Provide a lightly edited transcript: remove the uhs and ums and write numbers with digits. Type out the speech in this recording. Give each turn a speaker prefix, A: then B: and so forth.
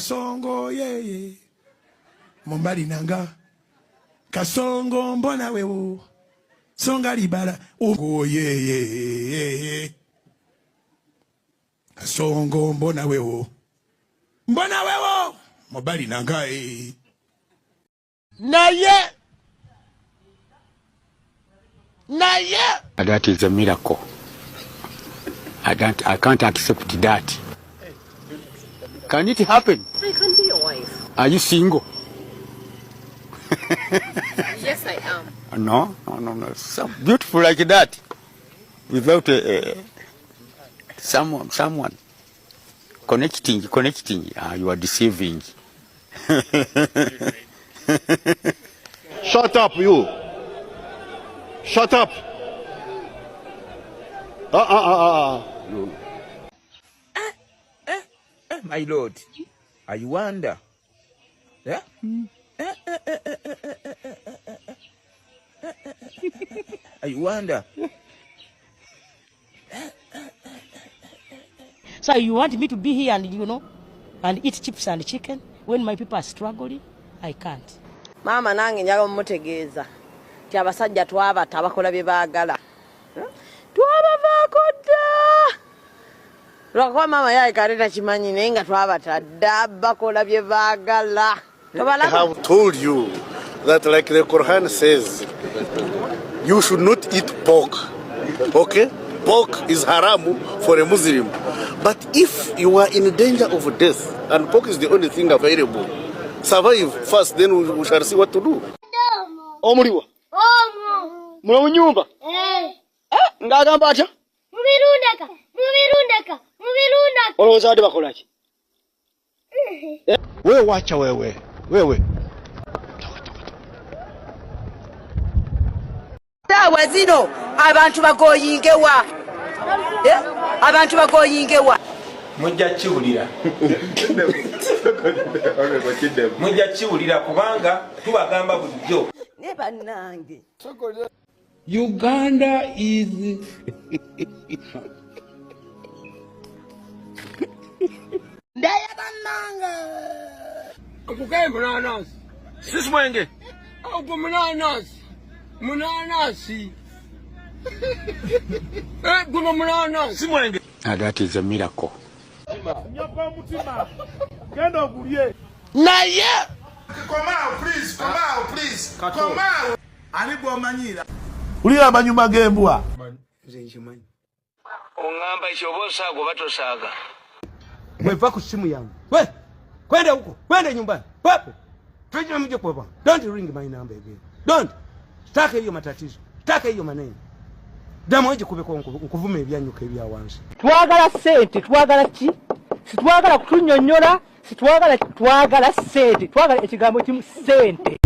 A: kasongo yeye mumbali nanga kasongo mbona wewo songa libala ugo yeye kasongo mbona wewo mumbali nanga naye
B: that is a miracle. I can't accept that. Can it happen?
C: I can be your wife.
B: Are you single?
C: Yes, I am.
B: No. So beautiful like that, without someone connecting. You are deceiving.
D: Shut up, you. Shut up.
E: My lord, I wonder. Yeah? I wonder.
F: So you want me to be here and, and eat chips and chicken when my people are struggling? I can't.
G: Mama nange njagala mmutegeeza nti abasajja twabata abakola bye baagala. Twabavaako dda. Lwakuba mama yaye kaleta kimanyi naye nga twabata dda bakola bye baagala.
D: I have told you that, like the Quran says, you should not eat pork. Okay? Pork is haram for a Muslim. But if you are in danger of death and pork is the only thing available, survive first, then we shall see what to do.
H: Omuliwa. Mulamu nyumba. Ngagamba atya?
I: Mubirundaka.
H: Olowooza ate bakola ki?
D: Wewe wacha wewe.
G: Tawa zino abantu bagoyingewa. Abantu bagoyingewa.
E: Mujja kiwulira. Mujja kiwulira kubanga tubagamba bulijjo.
G: Ne bannange.
A: Uganda is
G: Ndaya bannange.
A: kukae mnanasi.
E: Sisi mwenge.
A: Upo mnanasi. Kuna mnanasi.
E: Si mwenge.
B: That is a miracle.
D: Nyapa mutima. Genda ogulie.
A: Naye.
J: Come out, please. Come out. Ani bw'omanyira.
D: Ulira amanyuma g'embwa.
E: Ongamba ekyobosa go batosaaga.
A: Mweva ku simu yangu. We, kwenda huko. Kwenda nyumbani. Papo. Tujue mje kwa bwana. Don't ring my number again. Don't. Sitaki hiyo matatizo. Sitaki hiyo maneno. Damu eje kubeko nkuvume ebyanyuka ebya wansi.
F: Twagala sente, twagala ki? Sitwagala kutunyonyola, twagala sente, twagala ekigambo kimu sente.